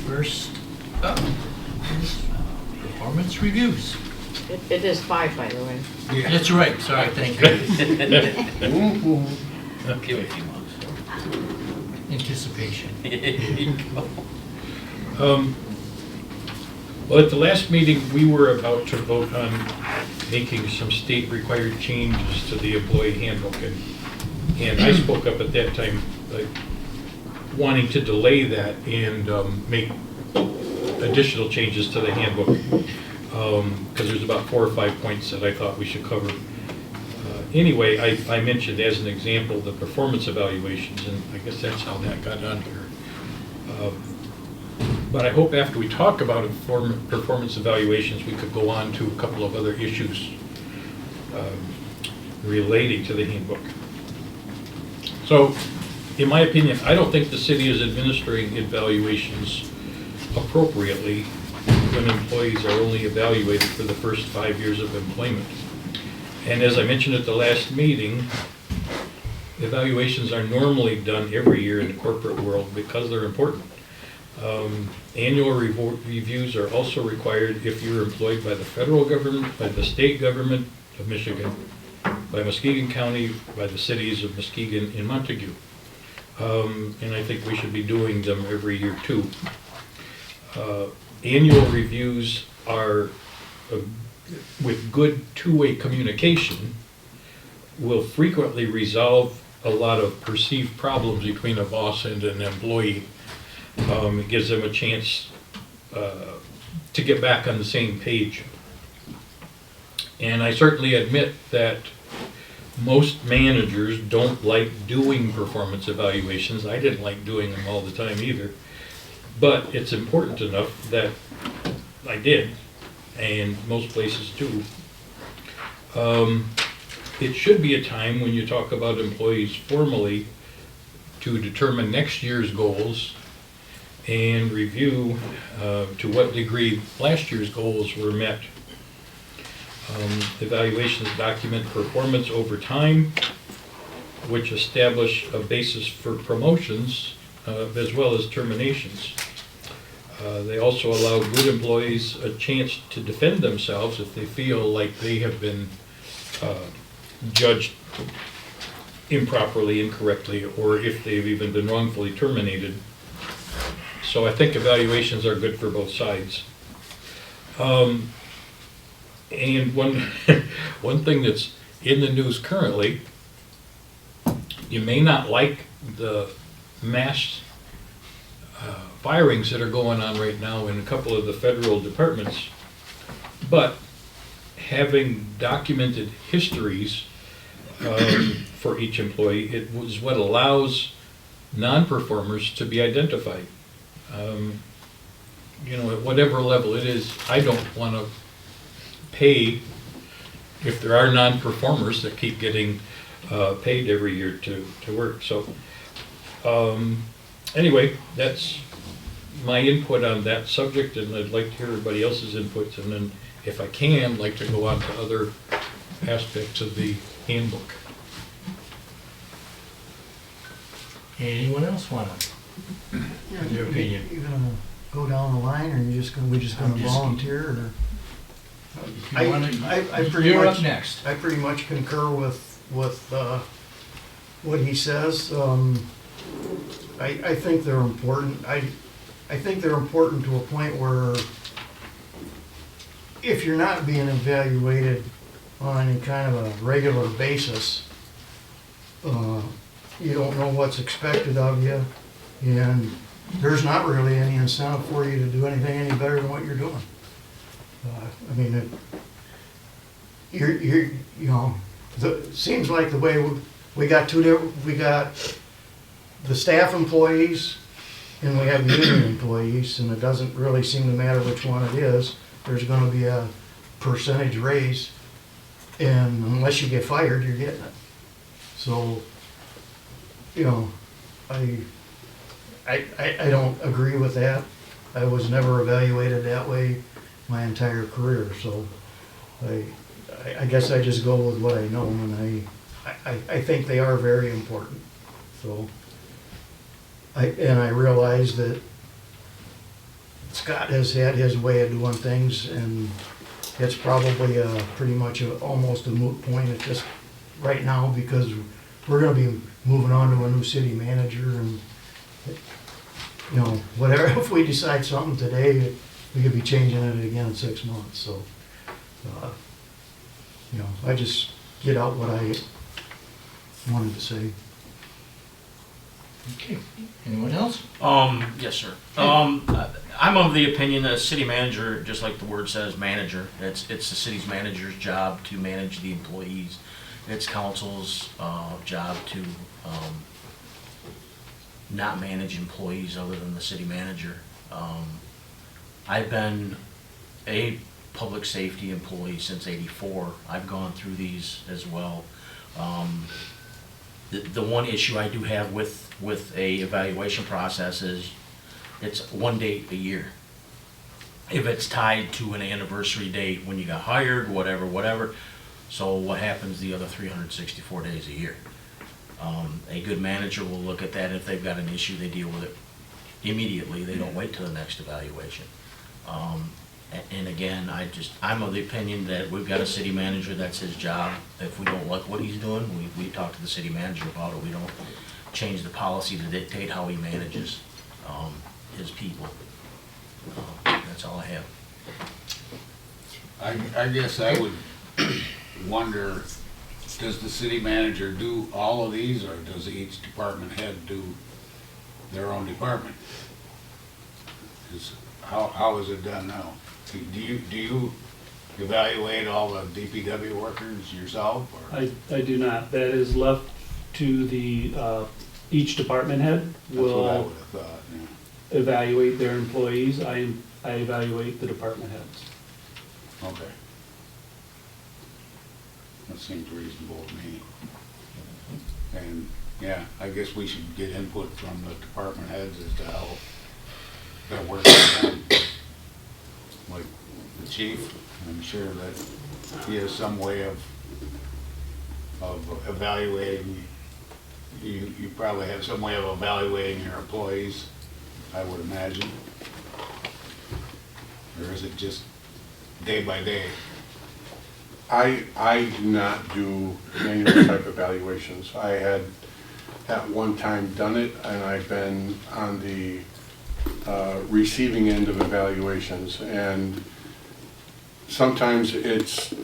first up is performance reviews. It is 5, by the way. That's right, sorry, thank you. Give it a few months. Anticipation. Well, at the last meeting, we were about to vote on making some state-required changes to the employee handbook, and I spoke up at that time, wanting to delay that and make additional changes to the handbook, because there's about 4 or 5 points that I thought we should cover. Anyway, I mentioned as an example the performance evaluations, and I guess that's how that got on here. But I hope after we talk about performance evaluations, we could go on to a couple of other issues relating to the handbook. So, in my opinion, I don't think the city is administering evaluations appropriately when employees are only evaluated for the first 5 years of employment. And as I mentioned at the last meeting, evaluations are normally done every year in the corporate world because they're important. Annual reviews are also required if you're employed by the federal government, by the state government of Michigan, by Muskegon County, by the cities of Muskegon and Montague. And I think we should be doing them every year too. Annual reviews are, with good two-way communication, will frequently resolve a lot of perceived problems between a boss and an employee. It gives them a chance to get back on the same page. And I certainly admit that most managers don't like doing performance evaluations. I didn't like doing them all the time either. But it's important enough that I did, and most places do. It should be a time when you talk about employees formally to determine next year's goals and review to what degree last year's goals were met. Evaluations document performance over time, which establish a basis for promotions as well as terminations. They also allow good employees a chance to defend themselves if they feel like they have been judged improperly, incorrectly, or if they've even been wrongfully terminated. So I think evaluations are good for both sides. And one thing that's in the news currently, you may not like the mass firings that are going on right now in a couple of the federal departments, but having documented histories for each employee, it was what allows non-performers to be identified. You know, at whatever level it is, I don't want to pay if there are non-performers that keep getting paid every year to work. So anyway, that's my input on that subject, and I'd like to hear everybody else's inputs, and then if I can, I'd like to go on to other aspects of the handbook. Anyone else want to? Your opinion. You gonna go down the line, or we just gonna volunteer, or? If you wanna- I pretty You're much, up next. I pretty much concur with what he says. I think they're important. I think they're important to a point where if you're not being evaluated on any kind of a regular basis, you don't know what's expected of you, and there's not really any incentive for you to do anything any better than what you're doing. I mean, you know, it seems like the way we got the staff employees and we have union employees, and it doesn't really seem to matter which one it is. There's going to be a percentage raise, and unless you get fired, you're getting it. So, you know, I don't agree with that. I was never evaluated that way my entire career, so I guess I just go with what I know, and I think they are very important. So I realize that Scott has had his way of doing things, and it's probably pretty much almost a moot point at this, right now, because we're gonna be moving on to a new city manager, and, you know, whatever, if we decide something today, we could be changing it again in 6 months, so, you know, I just get out what I wanted to say. Okay, anyone else? Yes, sir. I'm of the opinion that a city manager, just like the word says, manager, it's the city's manager's job to manage the employees. It's council's, job to, not manage employees other than the city manager. I've been a public safety employee since '84. I've gone through these as well. The one issue I do have with a evaluation process is it's one date a year. If it's tied to an anniversary date when you got hired, whatever. So what happens the other 364 days a year? A good manager will look at that, and if they've got an issue, they deal with it immediately. They don't wait till the next evaluation. And again, I'm of the opinion that we've got a city manager, that's his job. If we don't like what he's doing, we talk to the city manager about it. We don't change the policy to dictate how he manages his people. That's all I have. I guess I would wonder, does the city manager do all of these, or does each department head do their own department? How is it done now? Do you evaluate all the DPW workers yourself, or? I do not. That is left to the, each department head That's what I will would have thought, yeah. evaluate their employees. I evaluate the department heads. Okay. That seems reasonable to me. And, yeah, I guess we should get input from the department heads as to how that work is done. Like the chief, I'm sure that he has some way of evaluating. You probably have some way of evaluating your employees, I would imagine. Or is it just day by day? I do not do manual type evaluations. I had at one time done it, and I've been on the receiving end of evaluations, and sometimes it's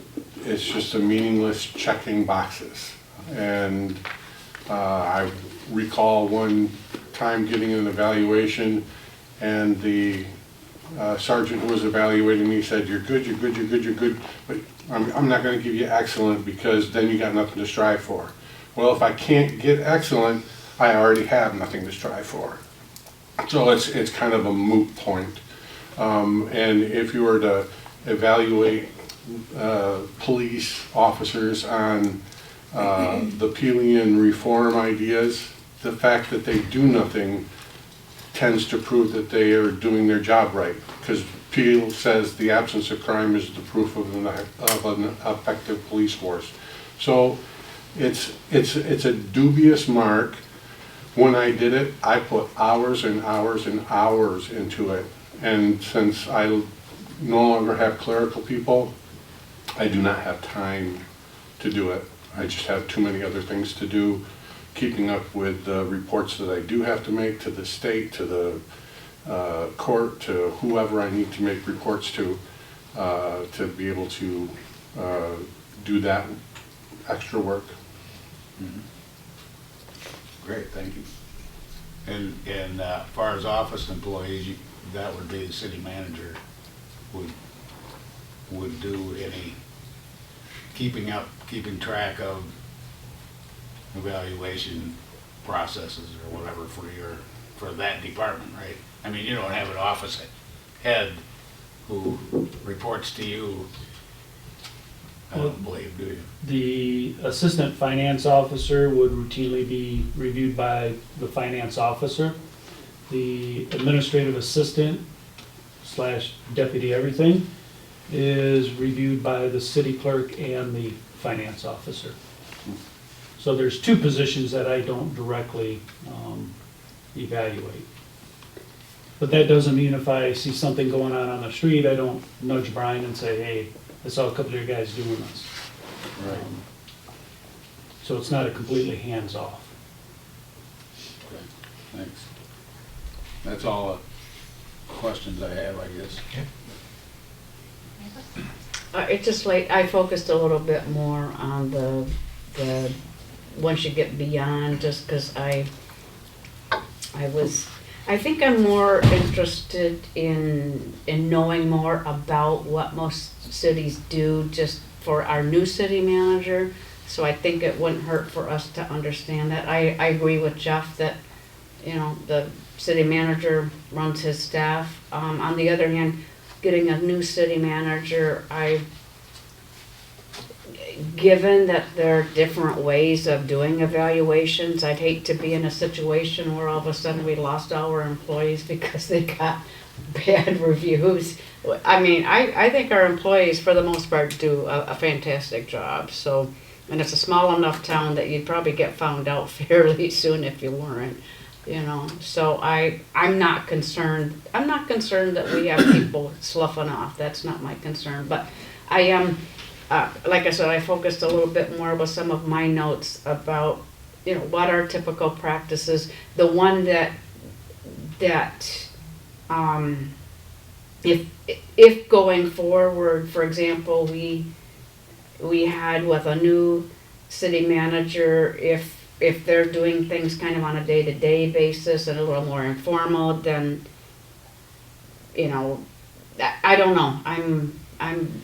just a meaningless checking boxes. And I recall one time getting an evaluation, and the sergeant who was evaluating me said, "You're good, you're good, you're good, you're good, but I'm not going to give you excellent, because then you got nothing to strive for." Well, if I can't get excellent, I already have nothing to strive for. So it's kind of a moot point. And if you were to evaluate police officers on the Pelian reform ideas, the fact that they do nothing tends to prove that they are doing their job right, because Peel says the absence of crime is the proof of an effective police force. So it's a dubious mark. When I did it, I put hours and hours and hours into it, and since I no longer have clerical people, I do not have time to do it. I just have too many other things to do, keeping up with the reports that I do have to make to the state, to the court, to whoever I need to make reports to be able to do that extra work. Mm-hmm. Great, thank you. And as far as office employees, that would be the city manager would do any keeping track of evaluation processes or whatever for that department, right? I mean, you don't have an office head who reports to you, I don't believe, do you? The assistant finance officer would routinely be reviewed by the finance officer. The administrative assistant / deputy everything is reviewed by the city clerk and the finance officer. So there's two positions that I don't directly evaluate. But that doesn't mean if I see something going on the street, I don't nudge Brian and say, hey, I saw a couple of your guys doing this. Right. So it's not a completely hands-off. Okay, thanks. That's all the questions I have, I guess. It's just like, I focused a little bit more on the, once you get beyond, just because I think I'm more interested in knowing more about what most cities do just for our new city manager. So I think it wouldn't hurt for us to understand that. I agree with Jeff that, you know, the city manager runs his staff. On the other hand, getting a new city manager, given that there are different ways of doing evaluations, I'd hate to be in a situation where all of a sudden we lost all our employees because they got bad reviews. I mean, I think our employees, for the most part, do a fantastic job. So, and it's a small enough town that you'd probably get found out fairly soon if you weren't, you know. So I'm not concerned. I'm not concerned that we have people sloughing off. That's not my concern. But I am, like I said, I focused a little bit more with some of my notes about, you know, what are typical practices. The one that if going forward, for example, we had with a new city manager, if they're doing things kind of on a day-to-day basis and a little more informal, then, you know, I don't know. I'm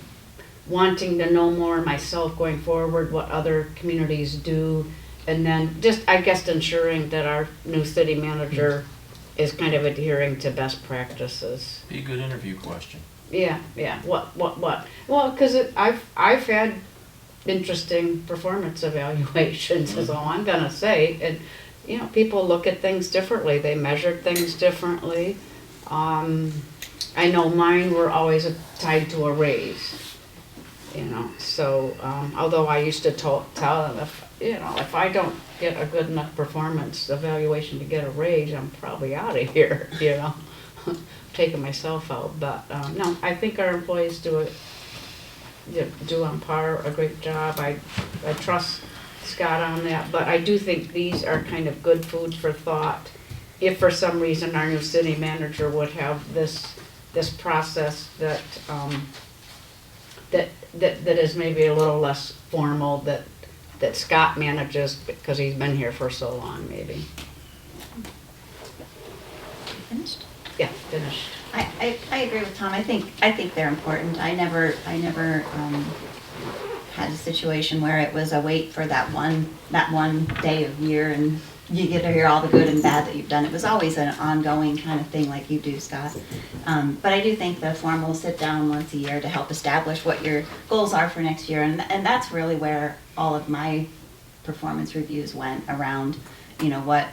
wanting to know more myself going forward what other communities do, and then just, I guess, ensuring that our new city manager is kind of adhering to best practices. Be a good interview question. Yeah. What? Well, because I've had interesting performance evaluations, is all I'm gonna say. And, you know, people look at things differently. They measure things differently. I know mine were always tied to a raise, you know. So, although I used to tell them, if I don't get a good enough performance evaluation to get a raise, I'm probably out of here, you know. Taking myself out. But no, I think our employees do on par a great job. I trust Scott on that, but I do think these are kind of good food for thought. If for some reason our new city manager would have this process that is maybe a little less formal, that Scott manages because he's been here for so long, maybe. Finished? Yeah, finished. I agree with Tom. I think they're important. I never had a situation where it was a wait for that one day of year and you get to hear all the good and bad that you've done. It was always an ongoing kind of thing like you do, Scott. But I do think the formal sit down once a year to help establish what your goals are for next year, and that's really where all of my performance reviews went around, you know, what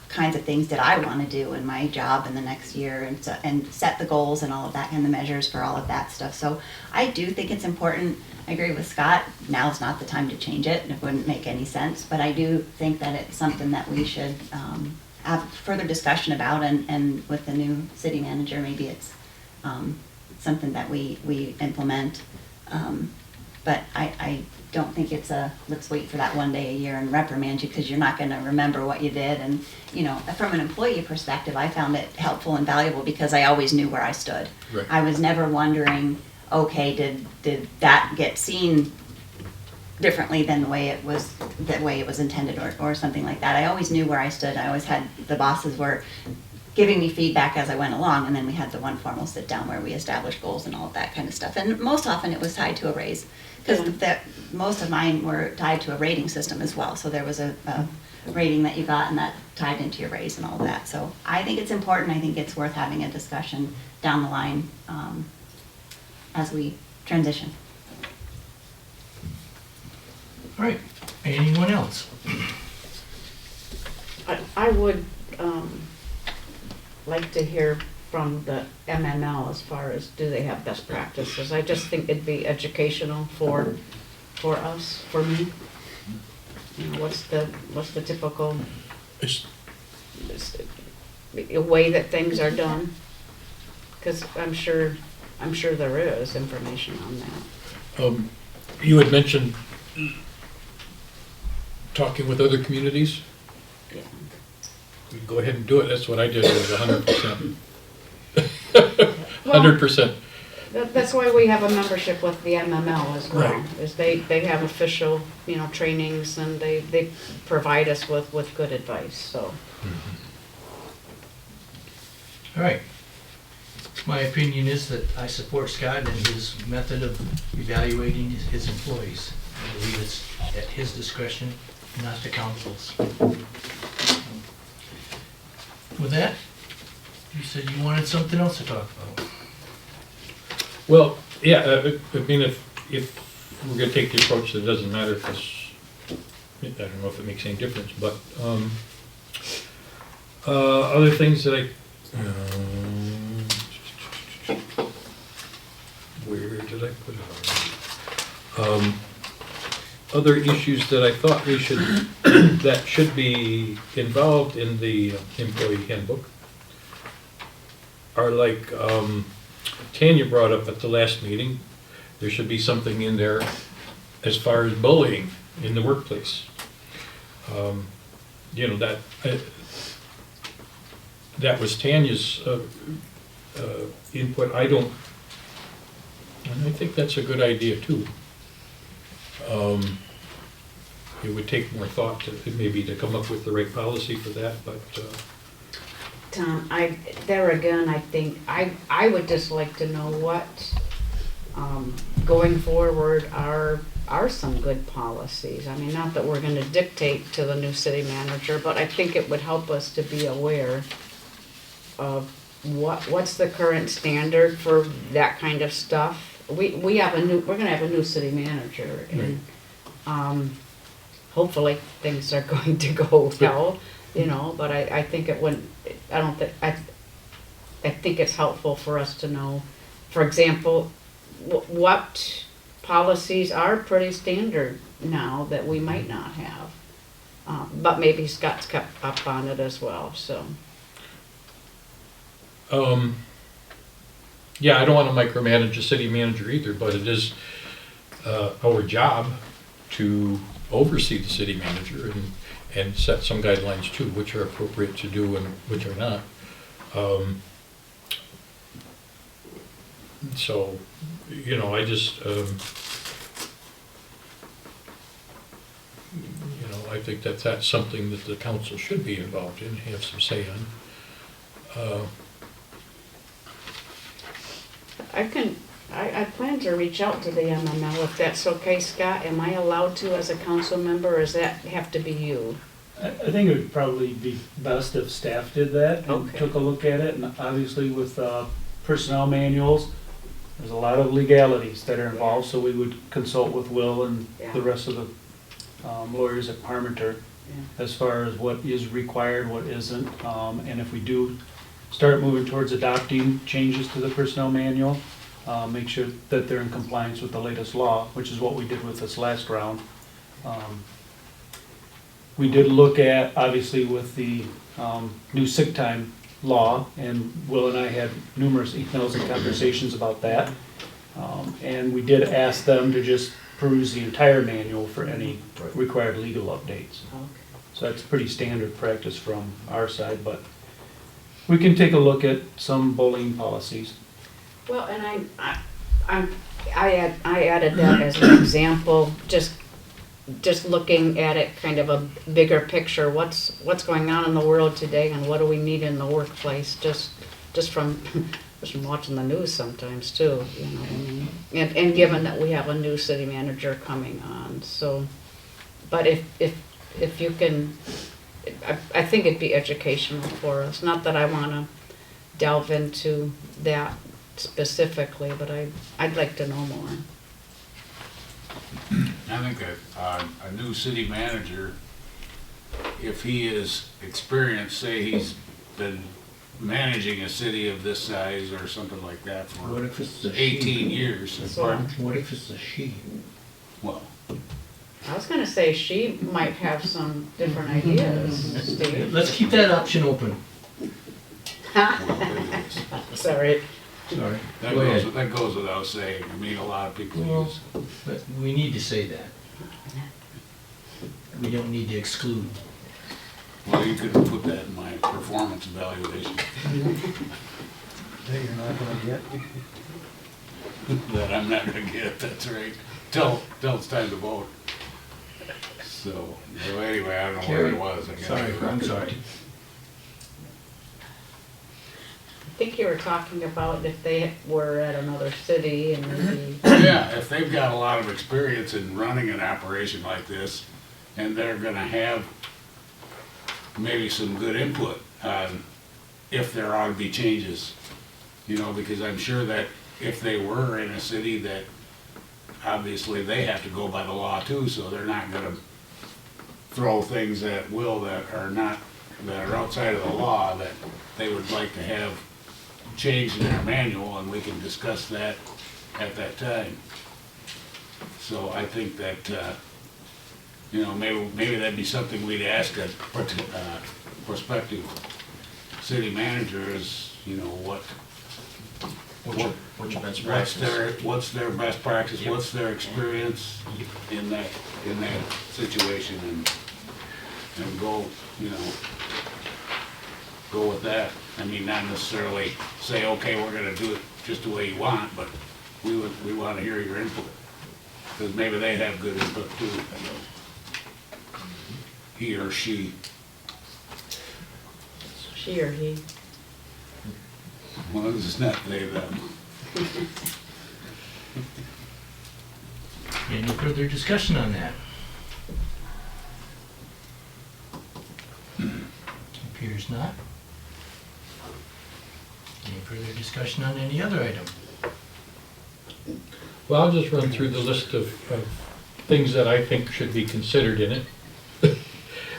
kinds of things did I want to do in my job in the next year, and set the goals and all of that, and the measures for all of that stuff. So I do think it's important. I agree with Scott. Now's not the time to change it, and it wouldn't make any sense. But I do think that it's something that we should have further discussion about, and with the new city manager, maybe it's something that we implement. But I don't think it's let's wait for that one day a year and reprimand you because you're not going to remember what you did. And, you know, from an employee perspective, I found it helpful and valuable because I always knew where I stood. Right. I was never wondering, okay, did that get seen differently than the way it was intended, or something like that. I always knew where I stood. I always had, the bosses were giving me feedback as I went along, and then we had the one formal sit down where we established goals and all of that kind of stuff. And most often it was tied to a raise, because most of mine were tied to a rating system as well. So there was a rating that you got, and that tied into your raise and all of that. So I think it's important. I think it's worth having a discussion down the line as we transition. All right, anyone else? I would like to hear from the MML as far as, do they have best practices? I just think it'd be educational for us, for me. You know, what's the typical a way that things are done? Because I'm sure there is information on that. You had mentioned talking with other communities. Yeah. We go ahead and do it. That's what I did, was 100%. Well, 100%. That's why we have a membership with the MML as well, Right. is they have official, trainings, and they provide us with good advice, so. All right. My opinion is that I support Scott and his method of evaluating his employees. I believe it's at his discretion, not the council's. With that, you said you wanted something else to talk about. Well, yeah, I mean, if we're gonna take the approach that it doesn't matter, because I don't know if it makes any difference, but, other things that where did I put it? Other issues that I thought we should, that should be involved in the employee handbook are like, Tanya brought up at the last meeting, there should be something in there as far as bullying in the workplace. That was Tanya's input. And I think that's a good idea too. It would take more thought to come up with the right policy for that, but, Tom, there again, I think, I would just like to know what, going forward, are some good policies. I mean, not that we're gonna dictate to the new city manager, but I think it would help us to be aware of what's the current standard for that kind of stuff. We're gonna have a new city manager, and, hopefully, things are going to go well, but I think it wouldn't, I think it's helpful for us to know, for example, what policies are pretty standard now that we might not have. But maybe Scott's kept up on it as well, so. yeah, I don't want to micromanage a city manager either, but it is our job to oversee the city manager and set some guidelines too, which are appropriate to do and which are not. So, I just, I think that's something that the council should be involved in, have some say on. I plan to reach out to the MML if that's okay, Scott. Am I allowed to as a council member, or does that have to be you? I think it would probably be best if staff did that and Okay. took a look at it, and obviously with personnel manuals, there's a lot of legalities that are involved, so we would consult with Will and Yeah. the rest of the lawyers at Parmenter as far as what is required, what isn't, and if we do start moving towards adopting changes to the personnel manual, make sure that they're in compliance with the latest law, which is what we did with this last round. We did look at, obviously, with the new sick time law, and Will and I had numerous emails and conversations about that. And we did ask them to just peruse the entire manual for any required legal updates. Okay. So that's pretty standard practice from our side, but we can take a look at some bullying policies. Well, and I added that as an example, just looking at it kind of a bigger picture, what's going on in the world today and what do we need in the workplace, just from watching the news sometimes too, what I mean? And given that we have a new city manager coming on, so, but if you can, I think it'd be educational for us, not that I wanna delve into that specifically, but I'd like to know more. I think a new city manager, if he is experienced, say he's been managing a city of this size or something like that What for if it's a 18 she? years. Pardon? What if it's a she? Well, I was gonna say she might have some different ideas, Steve. Let's keep that option open. Well, it is. Sorry. Sorry. That Go ahead. that goes without saying. I mean, a lot of people Well, use. but we need to say that. We don't need to exclude. Well, you could put that in my performance evaluation. That you're not gonna get. That I'm not gonna get, that's right. Till it's time to vote. So anyway, I don't know where it was. I guess. Sorry, I'm sorry. I think you were talking about if they were at another city and maybe, Yeah, if they've got a lot of experience in running an operation like this, and they're gonna have maybe some good input on if there ought to be changes, you know, because I'm sure that if they were in a city that, obviously, they have to go by the law too, so they're not gonna throw things at will that are outside of the law, that they would like to have changed in their manual, and we can discuss that at that time. So I think that, you know, maybe that'd be something we'd ask a prospective city manager is, you know, What's your best practice? what's their best practice, what's their experience in that situation, and go, you know, go with that. I mean, not necessarily say, okay, we're gonna do it just the way you want, but we wanna hear your input. Because maybe they have good input too. He or she. she or he. Well, it's not they, them. Any further discussion on that? Appears not. Any further discussion on any other item? Well, I'll just run through the list of things that I think should be considered in it.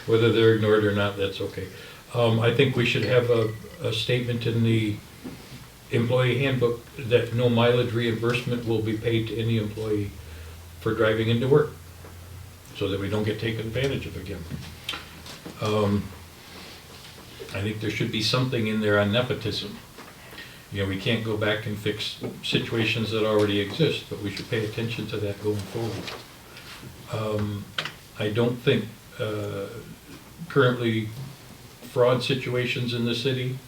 Whether they're ignored or not, that's okay. I think we should have a statement in the employee handbook that no mileage reimbursement will be paid to any employee for driving into work, so that we don't get taken advantage of again. I think there should be something in there on nepotism. You know, we can't go back and fix situations that already exist, but we should pay attention to that going forward. I don't think currently fraud situations in the city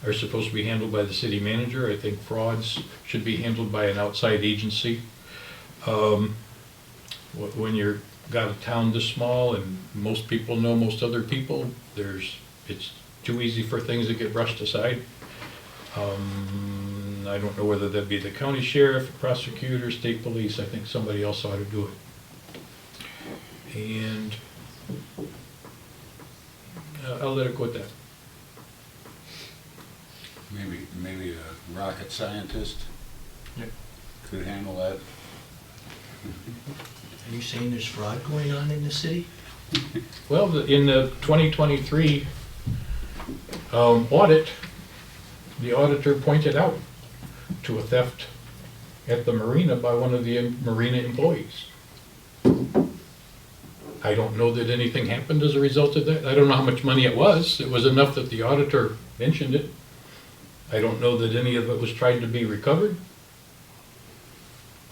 are supposed to be handled by the city manager. I think frauds should be handled by an outside agency. When you're got a town this small and most people know most other people, it's too easy for things to get brushed aside. I don't know whether that'd be the county sheriff, prosecutor, state police. I think somebody else ought to do it. And I'll let it go at that. Maybe a rocket scientist Yep. could handle that. Are you saying there's fraud going on in the city? Well, in the 2023 audit, the auditor pointed out to a theft at the marina by one of the marina employees. I don't know that anything happened as a result of that. I don't know how much money it was. It was enough that the auditor mentioned it. I don't know that any of it was tried to be recovered.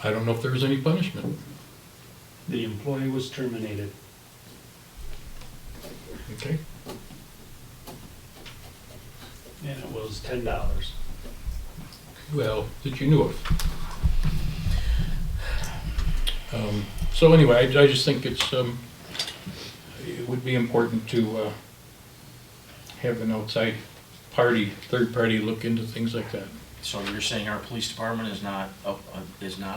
I don't know if there was any punishment. The employee was terminated. Okay. And it was $10. Well, that you knew of. So anyway, I just think it would be important to have an outside party, third party look into things like that. So you're saying our police department is not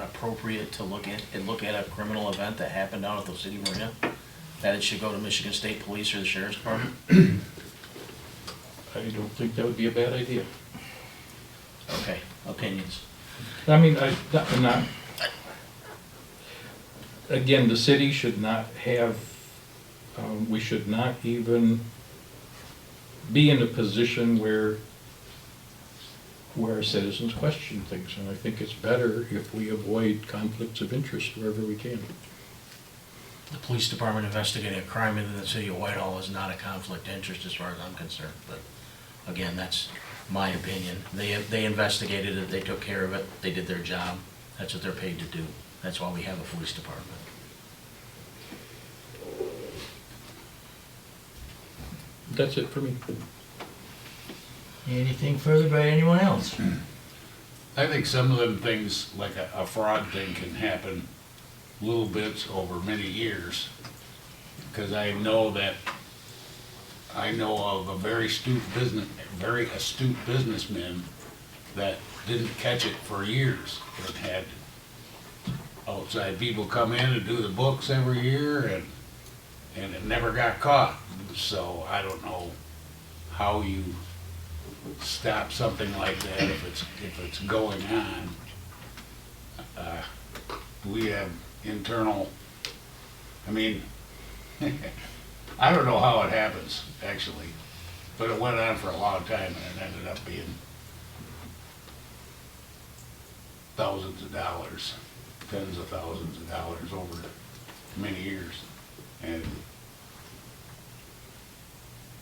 appropriate to look at a criminal event that happened down at the city marina? That it should go to Michigan State Police or the Sheriff's Department? I don't think that would be a bad idea. Okay, opinions. I mean, again, the city should not have, we should not even be in a position where our citizens question things, and I think it's better if we avoid conflicts of interest wherever we can. The police department investigating a crime in the city of Whitehall is not a conflict of interest as far as I'm concerned, but again, that's my opinion. They investigated it, they took care of it, they did their job. That's what they're paid to do. That's why we have a police department. That's it for me. Anything further by anyone else? I think some of them things, like a fraud thing, can happen little bits over many years. Because I know of a very astute businessman that didn't catch it for years. It had outside people come in and do the books every year, and it never got caught. So I don't know how you stop something like that if it's going on. We have internal, I mean, I don't know how it happens, actually, but it went on for a long time, and it ended up being thousands of dollars, tens of thousands of dollars over many years, and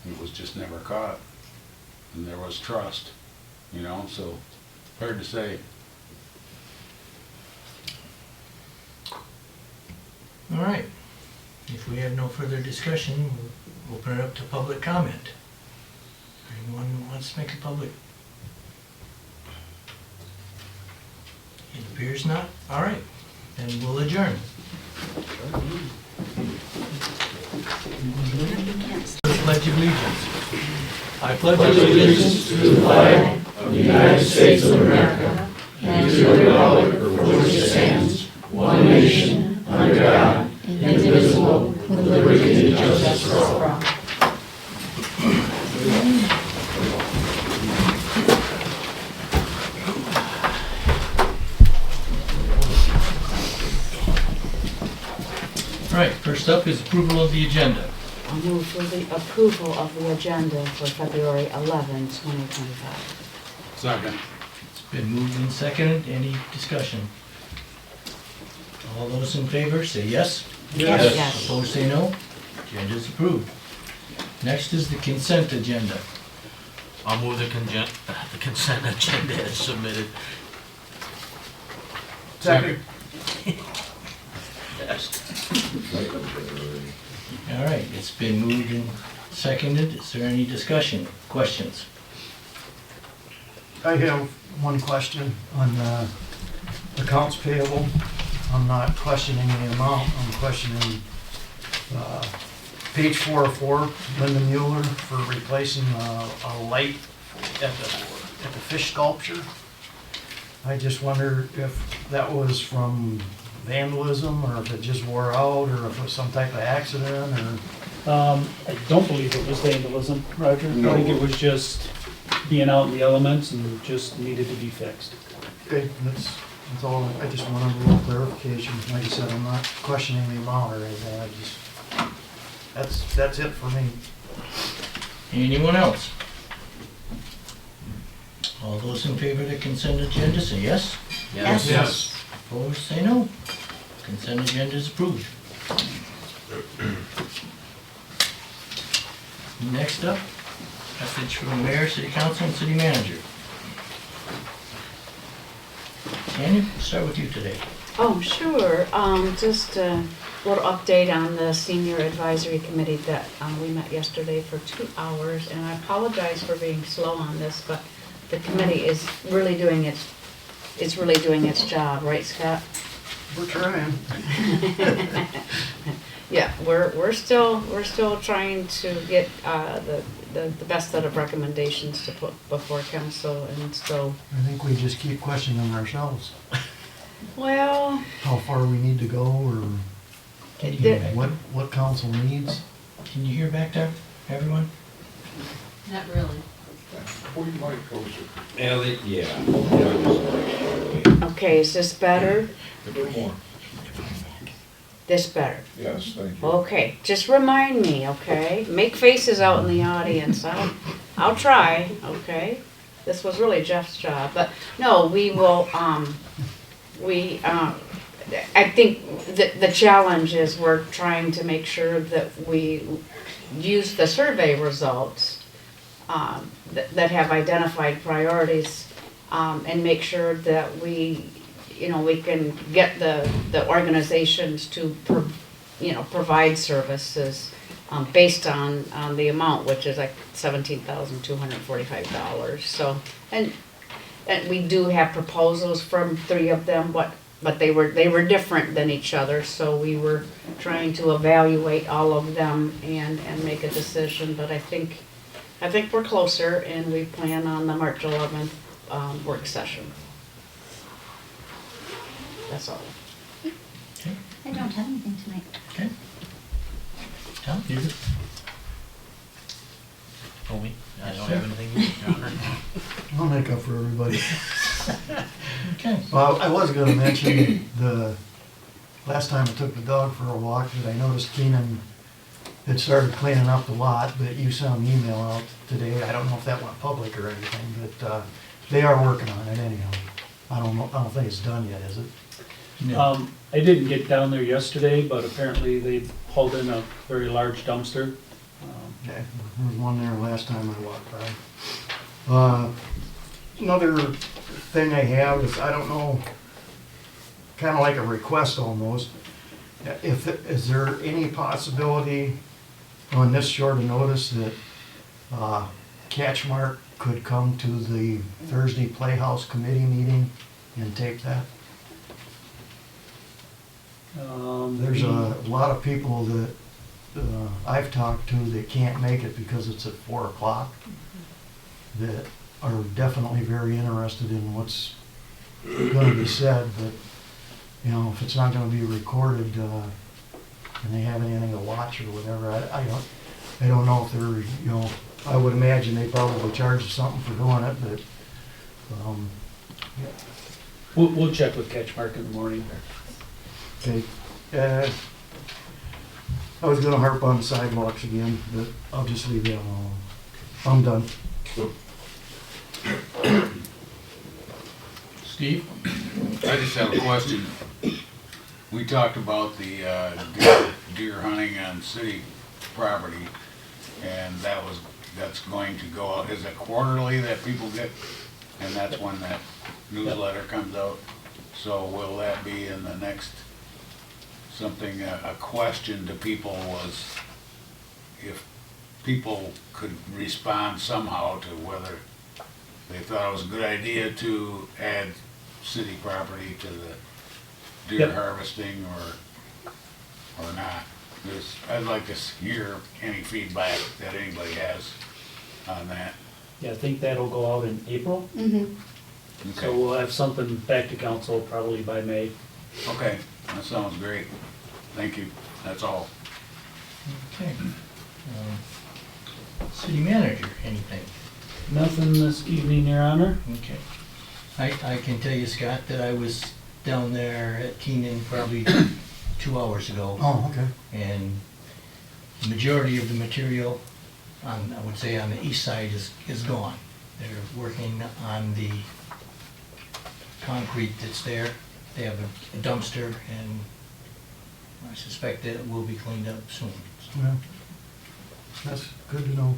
it was just never caught, and there was trust, so hard to say. All right. If we have no further discussion, we'll open it up to public comment. Anyone who wants to make a public? It appears not. All right. Then we'll adjourn. Pledge of allegiance. I pledge allegiance to the flag of the United States of America and to the republic for which it stands, one nation, under God, indivisible, with liberty and justice for all. All right, first up is approval of the agenda. I'll move for the approval of the agenda for February 11, 2025. Second. It's been moved and seconded. Any discussion? All those in favor say yes. Yes. Yes. Opposed say no. Agenda is approved. Next is the consent agenda. I'll move the consent agenda as submitted. Second. All right, it's been moved and seconded. Is there any discussion, questions? I have one question on accounts payable. I'm not questioning the amount, I'm questioning page 404, Linda Mueller for replacing a light at the fish sculpture. I just wonder if that was from vandalism, or if it just wore out, or if it was some type of accident, or... I don't believe it was vandalism, Roger. No. I think it was just being out in the elements and just needed to be fixed. Okay, that's all, I just wanted a little clarification. Like I said, I'm not questioning the amount or anything, I just, that's it for me. Anyone else? All those in favor of the consent agenda say yes. Yes. Yes. Opposed say no. Consent agenda is approved. Next up, message from the mayor, city council, and city manager. Tanya, we'll start with you today. Oh, sure. Just a little update on the senior advisory committee that we met yesterday for 2 hours, and I apologize for being slow on this, but the committee is really doing its job, right, Scott? We're trying. Yeah, we're still trying to get the best set of recommendations to put before council, and so, I think we just keep questioning ourselves, well, how far we need to go, or Can you hear back? what council needs. Can you hear back there, everyone? Not really. okay, is this better? A bit more. This better? Yes, thank you. Okay, just remind me, okay? Make faces out in the audience. I'll try, okay? This was really Jeff's job, but no, we will, I think the challenge is we're trying to make sure that we use the survey results that have identified priorities, and make sure that we, we can get the organizations to, provide services based on the amount, which is like $17,245. So, and we do have proposals from 3 of them, but they were different than each other, so we were trying to evaluate all of them and make a decision, but I think we're closer, and we plan on the March 11th work session. That's all. I don't have anything tonight. Okay. Tom, you good? Oh, me? I don't Sure. have anything, Your Honor. I'll make up for everybody. Okay. Well, I was gonna mention the last time I took the dog for a walk, that I noticed Keenan had started cleaning up the lot, but you sent an email out today. I don't know if that went public or anything, but they are working on it anyhow. I don't think it's done yet, is it? No. I didn't get down there yesterday, but apparently they hauled in a very large dumpster. Okay, there was one there last time I walked by. Another thing I have is, I don't know, kind of like a request almost. Is there any possibility on this short of notice that Catchmark could come to the Thursday Playhouse Committee meeting and take that? There's a lot of people that I've talked to that can't make it because it's at 4 o'clock, that are definitely very interested in what's gonna be said, but, if it's not gonna be recorded, and they have anything to watch or whatever, I don't know if they're, I would imagine they probably charge something for doing it, but, We'll check with Catchmark in the morning. okay. I was gonna harp on the sidewalks again, but I'll just leave that alone. I'm done. Steve? I just have a question. We talked about the deer hunting on city property, and that's going to go out. Is it quarterly that people get, and that's when that newsletter comes out? So will that be in the next, something, a question to people was if people could respond somehow to whether they thought it was a good idea to add city property to the deer Yep. harvesting or not. I'd like to hear any feedback that anybody has on that. Yeah, I think that'll go out in April, Mm-hmm. so Okay, we'll have something back to council probably by May. okay, that sounds great. Thank you, that's all. Okay. City manager, anything? Nothing this evening, Your Honor. Okay. I can tell you, Scott, that I was down there at Keenan probably 2 hours ago, Oh, okay. and the majority of the material on, I would say, on the east side is gone. They're working on the concrete that's there. They have a dumpster, and I suspect that it will be cleaned up soon. So, Yeah. That's good to know.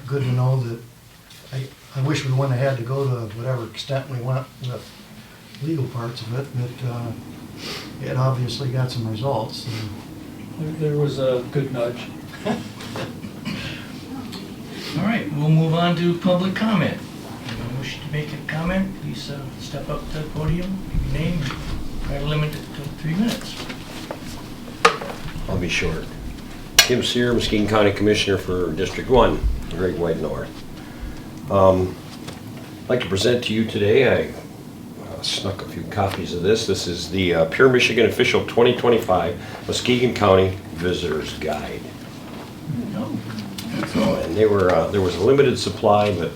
Good to know that, I wish we wouldn't have had to go to whatever extent we went with legal parts of it, but it obviously got some results. There was a good nudge. all right, we'll move on to public comment. Anyone wish to make a comment, please step up to the podium, give your name, try to limit it to 3 minutes. I'll be short. Kim Sear, Muskegon County Commissioner for District 1, Great White North. I'd like to present to you today, I snuck a few copies of this. This is the Pure Michigan Official 2025 Muskegon County Visitor's Guide. And they were, there was a limited supply, but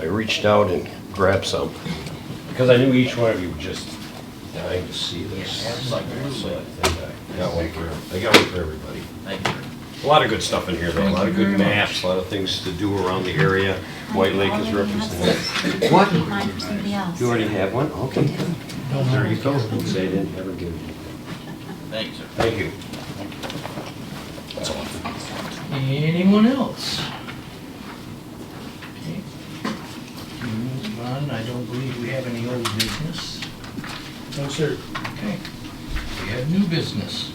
I reached out and grabbed some because I knew each one of you was just dying to see this. So I think I got one for everybody. Thank you. A lot of good stuff in here, though. A lot of good maps, a lot of things to do around the area. White Lake is represented. What? Keep mine for somebody else. You already have one? Okay. There you go. Say I didn't ever give you. Thanks, sir. Thank you. Anyone else? on, I don't believe we have any old business. No, sir. Okay. We have new business.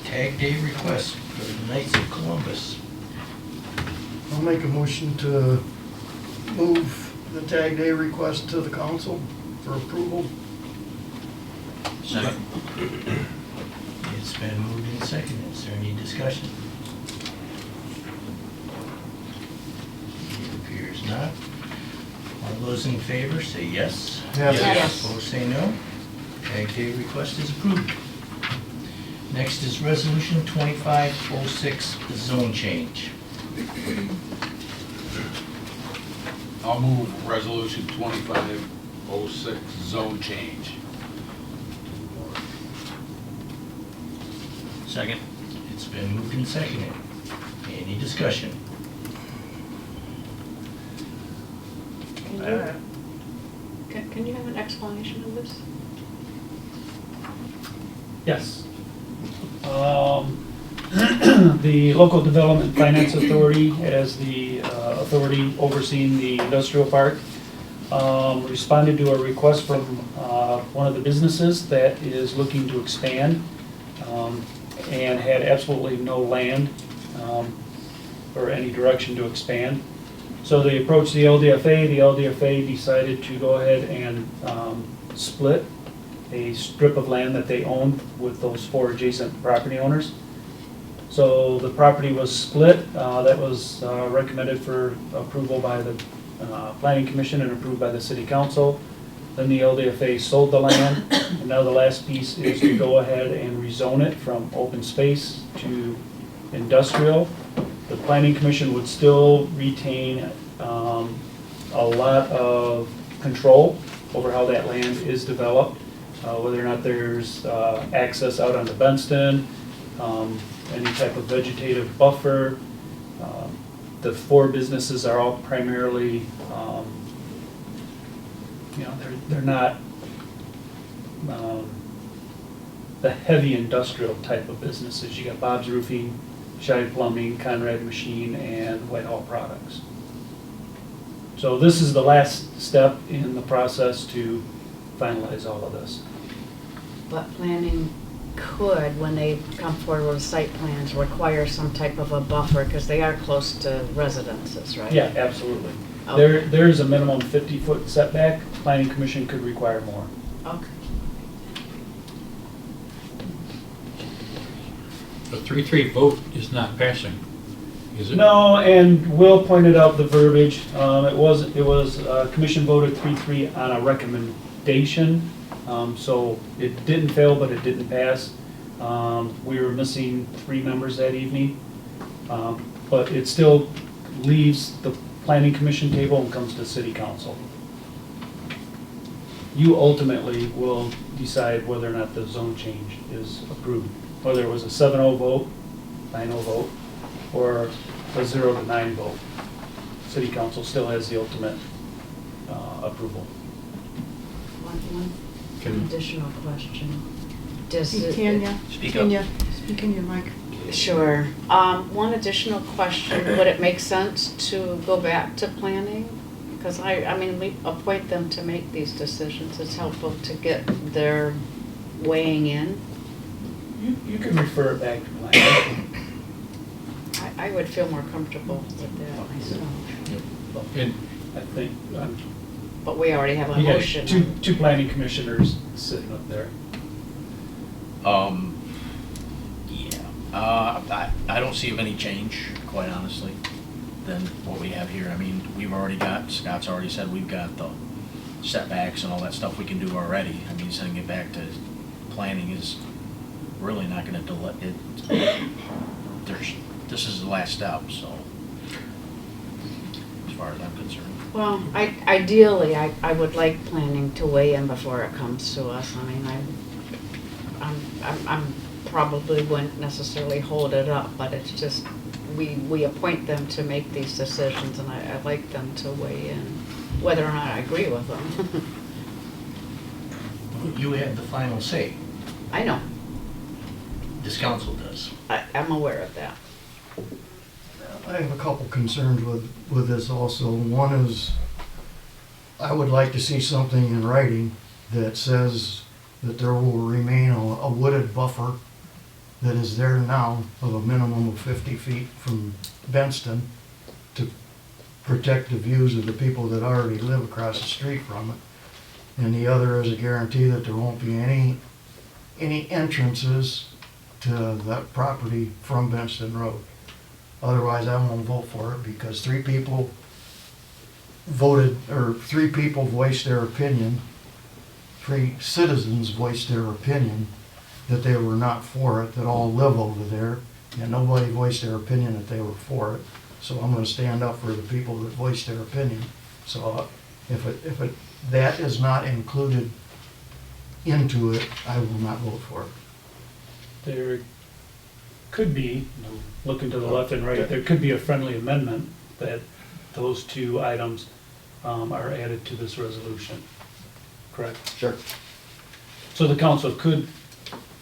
Tag day request for the Knights of Columbus. I'll make a motion to move the tag day request to the council for approval. Second. It's been moved and seconded. Is there any discussion? It appears not. All those in favor say yes. Yes. Yes. Opposed say no. Tag day request is approved. Next is resolution 2506, zone change. I'll move resolution 2506, zone change. Second. It's been moved and seconded. Any discussion? Can you have an explanation of this? Yes. The Local Development Finance Authority, as the authority overseeing the industrial park, responded to a request from one of the businesses that is looking to expand and had absolutely no land or any direction to expand. So they approached the LDFA. The LDFA decided to go ahead and split a strip of land that they owned with those 4 adjacent property owners. So the property was split. That was recommended for approval by the Planning Commission and approved by the City Council. Then the LDFA sold the land, and now the last piece is to go ahead and rezone it from open space to industrial. The Planning Commission would still retain a lot of control over how that land is developed, whether or not there's access out onto Benston, any type of vegetative buffer. The 4 businesses are all primarily, they're not the heavy industrial type of businesses. You got Bob's Roofing, Shine Plumbing, Conrad Machine, and Whitehall Products. So this is the last step in the process to finalize all of this. But planning could, when they come forward with site plans, require some type of a buffer, because they are close to residences, right? Yeah, absolutely. Okay. There is a minimum 50-foot setback. Planning Commission could require more. Okay. A 3-3 vote is not passing, is it? No, and Will pointed out the verbiage. It was commission voted 3-3 on a recommendation. So it didn't fail, but it didn't pass. We were missing 3 members that evening. But it still leaves the Planning Commission table and comes to City Council. You ultimately will decide whether or not the zone change is approved. Whether it was a 7-0 vote, 9-0 vote, or a 0-9 vote. City Council still has the ultimate approval. One Can- additional question. Does it? Tanya, Speak up. Tanya, speak in your mic. Sure. One additional question, would it make sense to go back to planning? Because I mean, we appoint them to make these decisions. It's helpful to get their weighing in. You can refer it back to planning. I would feel more comfortable with that myself. And I think, But we already have a you got motion. two planning commissioners sitting up there. I don't see any change, quite honestly, than what we have here. I mean, Scott's already said we've got the setbacks and all that stuff we can do already. I mean, sending it back to planning is really not gonna delay it. This is the last step, so, as far as I'm concerned. Well, ideally, I would like planning to weigh in before it comes to us. I mean, I'm probably wouldn't necessarily hold it up, but it's just, we appoint them to make these decisions, and I'd like them to weigh in, whether or not I agree with them. You have the final say. I know, This council does. I'm aware of that. I have a couple concerns with this also. One is, I would like to see something in writing that says that there will remain a wooded buffer that is there now of a minimum of 50 feet from Benston to protect the views of the people that already live across the street from it. And the other is a guarantee that there won't be any entrances to that property from Benston Road. Otherwise, I won't vote for it because three people voiced their opinion, 3 citizens voiced their opinion that they were not for it, that all live over there, and nobody voiced their opinion that they were for it. So I'm gonna stand up for the people that voiced their opinion. So that is not included into it, I will not vote for it. There could be, looking to the left and right, there could be a friendly amendment that those 2 items are added to this resolution, correct? Sure. So the council could,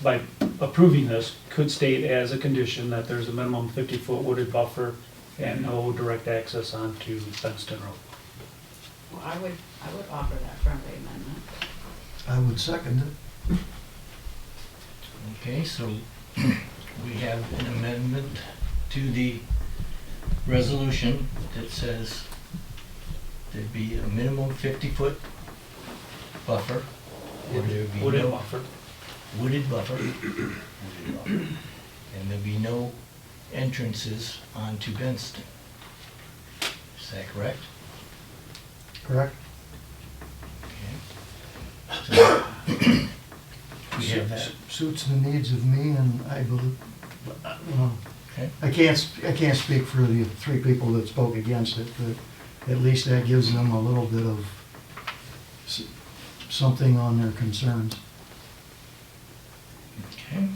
by approving this, could state as a condition that there's a minimum 50-foot wooded buffer and no direct access onto Benston Road. Well, I would offer that friendly amendment. I would second it. Okay, so we have an amendment to the resolution that says there'd be a minimum 50-foot buffer. And there'd be Wooded no buffer. wooded buffer. And there'd be no entrances onto Benston. Is that correct? Correct? Okay. So we have that. Suits the needs of me, and I believe, Okay. I can't speak for the 3 people that spoke against it, but at least that gives them a little bit of something on their concerns. Okay.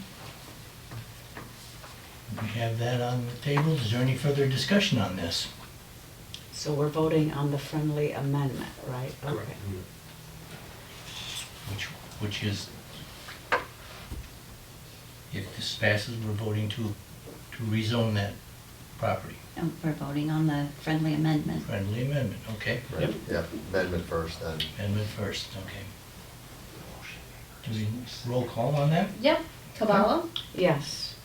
We have that on the table. Is there any further discussion on this? So we're voting on the friendly amendment, right? Correct. Okay. Which is, if this passes, we're voting to rezone that property. No, we're voting on the friendly amendment. Friendly amendment, okay. Yep. Yeah, amendment first, then. Amendment first, okay. Do we roll call on that? Yep. Caballo, Yes.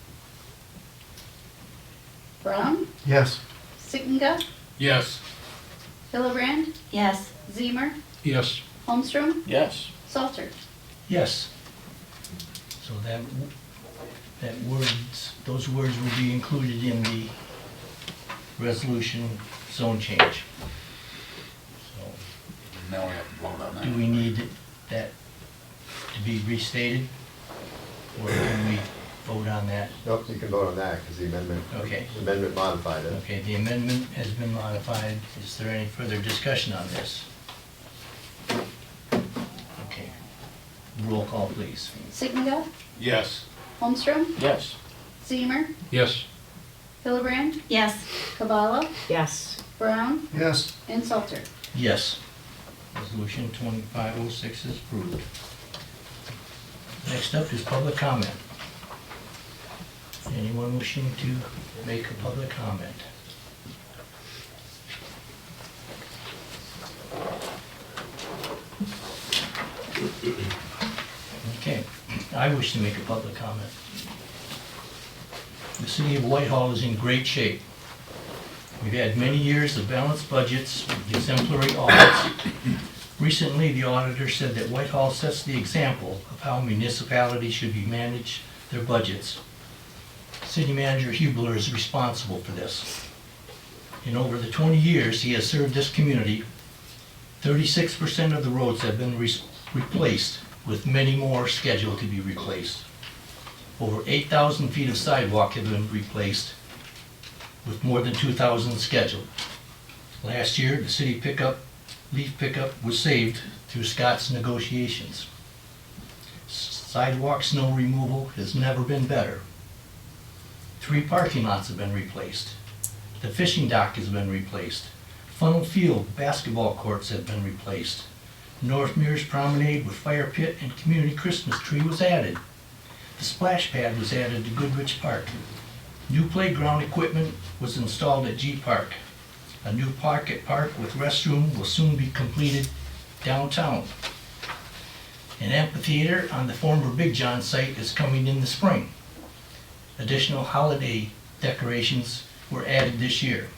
Brown, Yes. Sittinga, Yes. Hillebrand, Yes. Zemer, Yes. Holmstrom, Yes. Salter. Yes. So those words will be included in the resolution zone change. So, Now we have to vote on that. do we need that to be restated? Or can we vote on that? Nope, you can vote on that, because the Okay. amendment modified it. Okay, the amendment has been modified. Is there any further discussion on this? Okay. Roll call, please. Sittinga, Yes. Holmstrom, Yes. Zemer, Yes. Hillebrand, Yes. Caballo, Yes. Brown, Yes. and Salter. Yes. Resolution 2506 is approved. Next up is public comment. Anyone wishing to make a public comment? Okay, I wish to make a public comment. The city of Whitehall is in great shape. We've had many years of balanced budgets with exemplary audits. Recently, the auditor said that Whitehall sets the example of how municipalities should be managed their budgets. City Manager Hubler is responsible for this. In over the 20 years he has served this community, 36% of the roads have been replaced, with many more scheduled to be replaced. Over 8,000 feet of sidewalk have been replaced, with more than 2,000 scheduled. Last year, the city leaf pickup was saved through Scott's negotiations. Sidewalk snow removal has never been better. 3 parking lots have been replaced. The fishing dock has been replaced. Funnel Field basketball courts have been replaced. North Mears Promenade with fire pit and community Christmas tree was added. The splash pad was added to Goodrich Park. New playground equipment was installed at G Park. A new pocket park with restroom will soon be completed downtown. An amphitheater on the former Big John site is coming in the spring. Additional holiday decorations were added this year.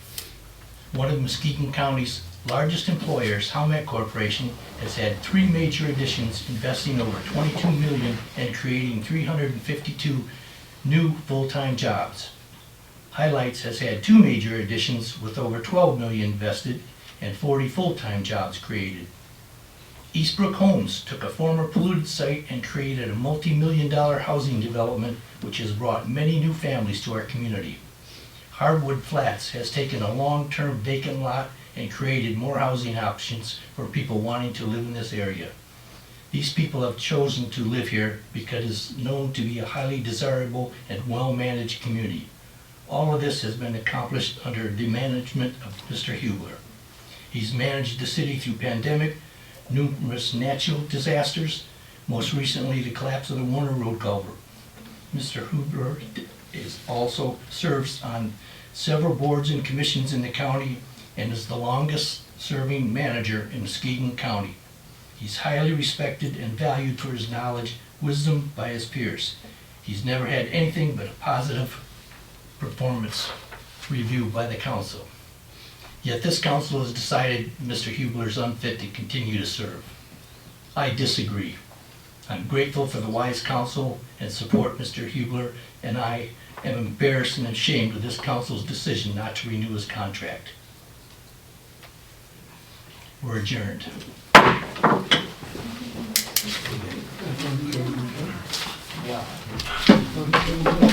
One of Muskegon County's largest employers, Howmet Corporation, has had 3 major additions, investing over $22 million and creating 352 new full-time jobs. Highlights has had 2 major additions with over $12 million invested and 40 full-time jobs created. Eastbrook Homes took a former polluted site and created a multi-million-dollar housing development which has brought many new families to our community. Hardwood Flats has taken a long-term vacant lot and created more housing options for people wanting to live in this area. These people have chosen to live here because it's known to be a highly desirable and well-managed community. All of this has been accomplished under the management of Mr. Hubler. He's managed the city through pandemic, numerous natural disasters, most recently the collapse of the Warner Road culvert. Mr. Hubler also serves on several boards and commissions in the county and is the longest serving manager in Muskegon County. He's highly respected and valued for his knowledge, wisdom by his peers. He's never had anything but a positive performance review by the council. Yet this council has decided Mr. Hubler is unfit to continue to serve. I disagree. I'm grateful for the wise counsel and support Mr. Hubler, and I am embarrassed and ashamed of this council's decision not to renew his contract. We're adjourned.